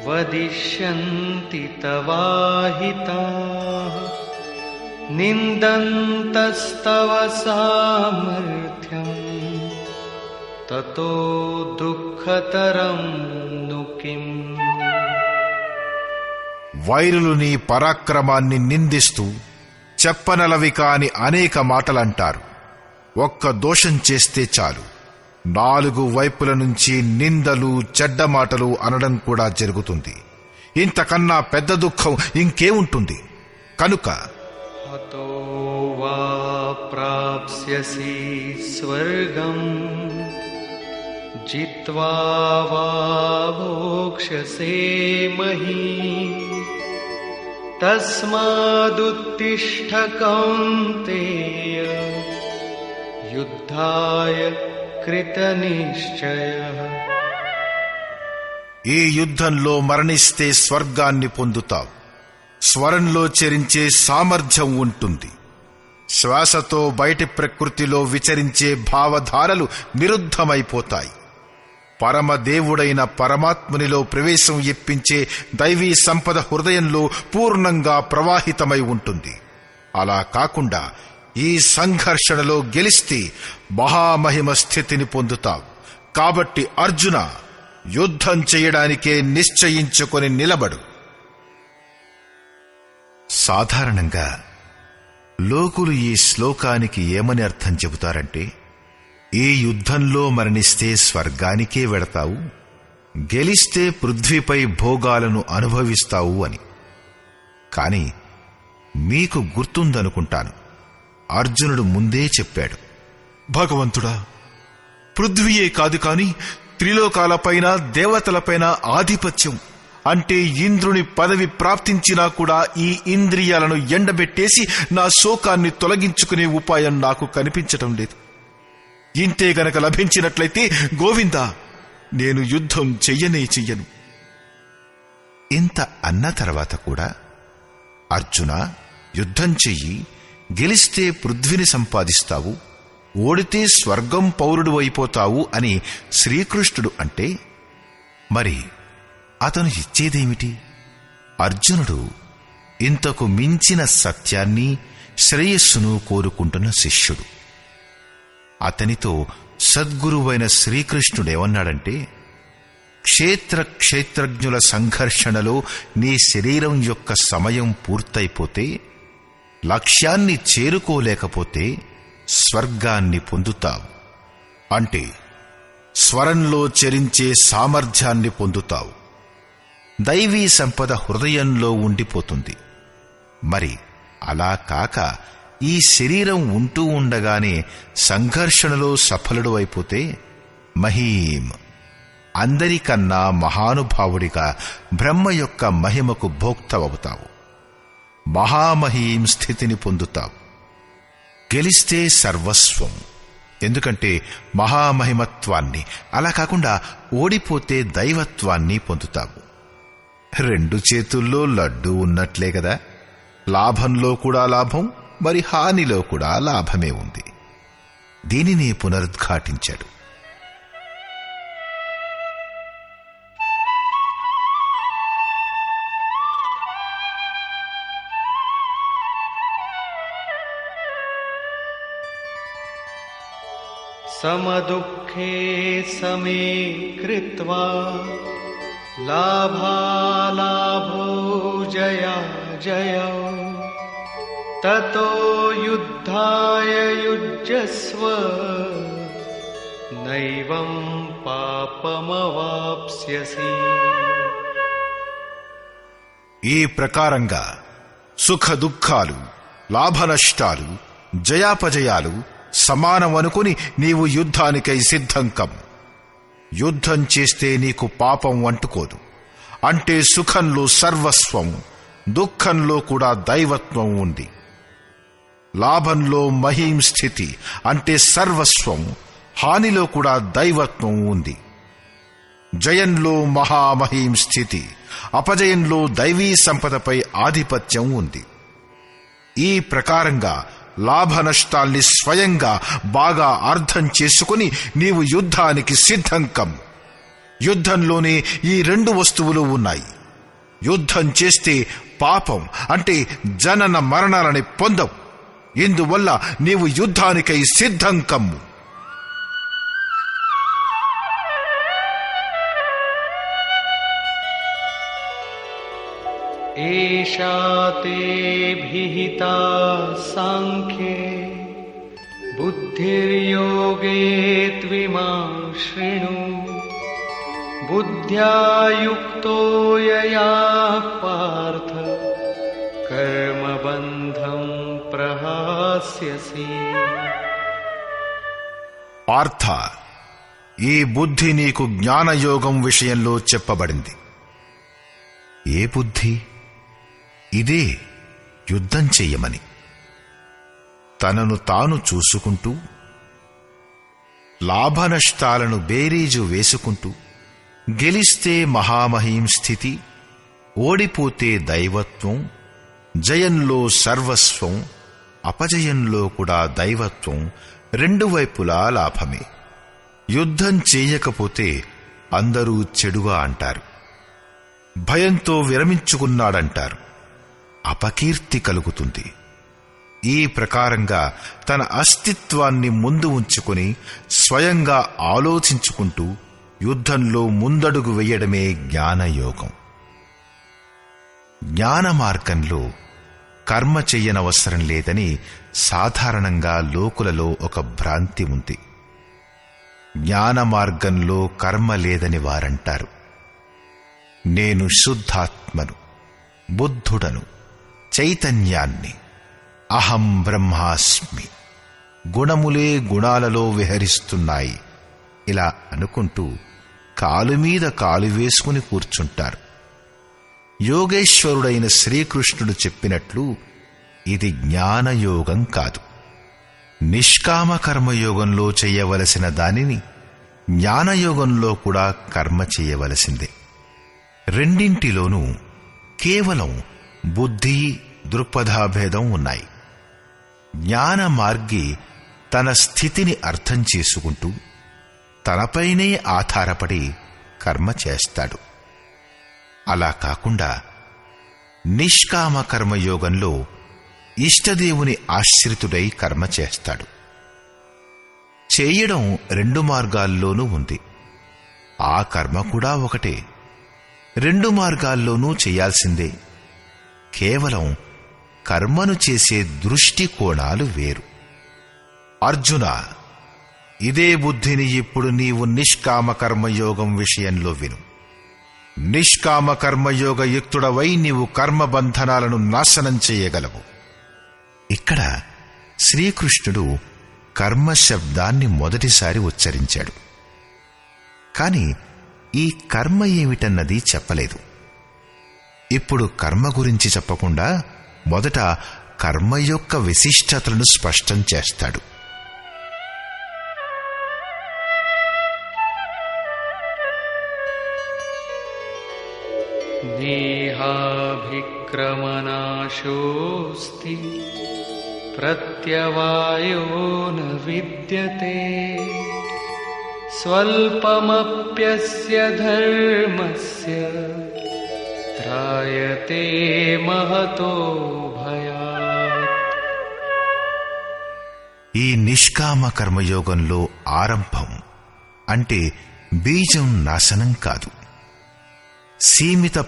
వదిష్యంతి తవాహితాః నిందంతస్తవ సామర్థ్యం తతో దుఃఖతరం ను కిం. వైరులు నీ పరాక్రమాన్ని నిందిస్తూ చెప్పనలవి కాని అనేక మాటలంటారు. ఒక్క దోషం చేస్తే చాలు 4 వైపుల నుంచి నిందలు చెడ్డ మాటలు అనడం కూడా జరుగుతుంది. ఇంతకన్నా పెద్ద దుఃఖం ఇంకేముంటుంది? కనుక హతో వా ప్రాప్స్యసి స్వర్గం జిత్వా వా భోక్ష్యసే మహీం తస్మాదుత్తిష్ఠ కౌంతేయ యుద్ధాయ కృతనిశ్చయః. ఈ యుద్ధంలో మరణిస్తే స్వర్గాన్ని పొందుతావు. స్వరంలో చరించే సామర్థ్యం ఉంటుంది. శ్వాసతో బయటి ప్రకృతిలో విచరించే భావధారలు నిరుద్ధమైపోతాయి. పరమదేవుడైన పరమాత్మునిలో ప్రవేశం ఇప్పించే దైవీ సంపద హృదయంలో పూర్ణంగా ప్రవాహితమై ఉంటుంది. అలా కాకుండా ఈ సంఘర్షణలో గెలిస్తే మహామహిమ స్థితిని పొందుతావు. కాబట్టి అర్జున, యుద్ధం చేయడానికే నిశ్చయించుకొని నిలబడు. సాధారణంగా లోకులు ఈ శ్లోకానికి ఏమని అర్థం చెబుతారంటే, ఈ యుద్ధంలో మరణిస్తే స్వర్గానికే వెడతావు, గెలిస్తే పృథ్వీపై భోగాలను అనుభవిస్తావు అని. కాని మీకు గుర్తుందనుకుంటాను, అర్జునుడు ముందే చెప్పాడు, భగవంతుడా, పృథ్వీయే కాదు కాని త్రిలోకాలపైన దేవతలపైన ఆధిపత్యం అంటే ఇంద్రుని పదవి ప్రాప్తించినా కూడా ఈ ఇంద్రియాలను ఎండబెట్టేసి నా శోకాన్ని తొలగించుకునే ఉపాయం నాకు కనిపించటం లేదు. ఇంతే గనక లభించినట్లయితే గోవిందా, నేను యుద్ధం చెయ్యను. ఇంత అన్న తర్వాత కూడా అర్జున, యుద్ధం చెయ్యి, గెలిస్తే పృథ్విని సంపాదిస్తావు, ఓడితే స్వర్గం పౌరుడు అయిపోతావు అని శ్రీకృష్ణుడు అంటే, మరి అతను ఇచ్చేదేమిటి? అర్జునుడు ఇంతకు మించిన సత్యాన్ని శ్రేయస్సును కోరుకుంటున్న శిష్యుడు. అతనితో సద్గురువైన శ్రీకృష్ణుడేమన్నాడంటే, క్షేత్రజ్ఞుల సంఘర్షణలో నీ శరీరం యొక్క సమయం పూర్తయిపోతే, లక్ష్యాన్ని చేరుకోలేకపోతే స్వర్గాన్ని పొందుతావు. అంటే స్వరంలో చరించే సామర్థ్యాన్ని పొందుతావు. దైవీ సంపద హృదయంలో ఉండిపోతుంది. మరి అలా కాక ఈ శరీరం ఉంటూ ఉండగానే సంఘర్షణలో సఫలుడు అయిపోతే మహీం, అందరికన్నా మహానుభావుడిగా బ్రహ్మ యొక్క మహిమకు భోక్తవవుతావు. మహామహీం స్థితిని పొందుతావు. గెలిస్తే సర్వస్వం, ఎందుకంటే మహామహిమత్వాన్ని, అలా కాకుండా ఓడిపోతే దైవత్వాన్ని పొందుతావు. 2 చేతుల్లో లడ్డూ ఉన్నట్లే కదా, లాభంలో కూడా లాభం, మరి హానిలో కూడా లాభమే ఉంది. దీనిని పునరుద్ఘాటించాడు. సమదుఃఖే సమే కృత్వా లాభాలాభో జయా తతో యుద్ధాయ యుజ్యస్వ నైవం పాపమవాప్స్యసి. ఈ ప్రకారంగా సుఖ దుఃఖాలు, లాభనష్టాలు, జయాపజయాలు సమానమనుకుని నీవు యుద్ధానికై సిద్ధం కమ్ము. యుద్ధం చేస్తే నీకు పాపం అంటుకోదు. అంటే సుఖంలో సర్వస్వం, దుఃఖంలో కూడా దైవత్వం ఉంది. లాభంలో మహీం స్థితి అంటే సర్వస్వం, హానిలో కూడా దైవత్వం ఉంది. జయంలో మహామహీం స్థితి, అపజయంలో దైవీ సంపదపై ఆధిపత్యం ఉంది. ఈ ప్రకారంగా లాభ నష్టాల్ని స్వయంగా బాగా అర్థం చేసుకుని నీవు యుద్ధానికి సిద్ధం కమ్ము. యుద్ధంలోనే ఈ రెండు వస్తువులు ఉన్నాయి. యుద్ధం చేస్తే పాపం అంటే జనన మరణాలని పొందవు. ఇందువల్ల నీవు యుద్ధానికై సిద్ధం కమ్ము. ఏషా తే భిహితా సాంఖ్యే బుద్ధిర్యోగే త్విమాం శృణు బుద్ధ్యా యుక్తో యయా పార్థ కర్మబంధం ప్రహాస్యసి. పార్థ, ఈ బుద్ధి నీకు జ్ఞానయోగం విషయంలో చెప్పబడింది. ఏ బుద్ధి? ఇదే యుద్ధం చెయ్యమని. తనను తాను చూసుకుంటూ, లాభనష్టాలను బేరీజు వేసుకుంటూ, గెలిస్తే మహామహీం స్థితి, ఓడిపోతే దైవత్వం, జయంలో సర్వస్వం, అపజయంలో కూడా దైవత్వం, రెండు వైపులా లాభమే. యుద్ధం చేయకపోతే అందరూ చెడుగా అంటారు, భయంతో విరమించుకున్నాడంటారు, అపకీర్తి కలుగుతుంది. ఈ ప్రకారంగా తన అస్తిత్వాన్ని ముందు ఉంచుకుని స్వయంగా ఆలోచించుకుంటూ యుద్ధంలో ముందడుగు వెయ్యడమే జ్ఞానయోగం. జ్ఞాన మార్గంలో కర్మ చెయ్యనవసరం లేదని సాధారణంగా లోకులలో ఒక భ్రాంతి ఉంది. జ్ఞాన మార్గంలో కర్మ లేదని వారంటారు. నేను శుద్ధాత్మను, బుద్ధుడను, చైతన్యాన్ని, అహం బ్రహ్మాస్మి, గుణములే గుణాలలో విహరిస్తున్నాయి, ఇలా అనుకుంటూ కాలు మీద కాలు వేసుకుని కూర్చుంటారు. యోగేశ్వరుడైన శ్రీకృష్ణుడు చెప్పినట్లు ఇది జ్ఞానయోగం కాదు. నిష్కామ కర్మయోగంలో చెయ్యవలసిన దానిని జ్ఞానయోగంలో కూడా కర్మ చెయ్యవలసిందే. రెండింటిలోనూ కేవలం బుద్ధి, దృక్పథాభేదం ఉన్నాయి. జ్ఞాన మార్గి తన స్థితిని అర్థం చేసుకుంటూ తనపైనే ఆధారపడి కర్మ చేస్తాడు. అలా కాకుండా నిష్కామ కర్మయోగంలో ఇష్టదేవుని ఆశ్రితుడై కర్మ చేస్తాడు. చేయడం రెండు మార్గాల్లోనూ ఉంది. ఆ కర్మ కూడా ఒకటే, రెండు మార్గాల్లోనూ చేయాల్సిందే. కేవలం కర్మను చేసే దృష్టి కోణాలు వేరు. అర్జున, ఇదే బుద్ధిని ఇప్పుడు నీవు నిష్కామ కర్మయోగం విషయంలో విను. నిష్కామ కర్మయోగ యుక్తుడవై నీవు కర్మబంధనాలను నాశనం చేయగలవు. ఇక్కడ శ్రీకృష్ణుడు కర్మ శబ్దాన్ని మొదటిసారి ఉచ్చరించాడు. కాని ఈ కర్మ ఏమిటన్నది చెప్పలేదు. ఇప్పుడు కర్మ గురించి చెప్పకుండా మొదట కర్మ యొక్క విశిష్టతలను స్పష్టం చేస్తాడు. నేహాభిక్రమనాశోస్తి ప్రత్యవాయో న విద్యతే స్వల్పమప్యస్య ధర్మస్య త్రాయతే మహతో భయాత్. ఈ నిష్కామ కర్మయోగంలో ఆరంభం అంటే బీజం నాశనం కాదు, సీమిత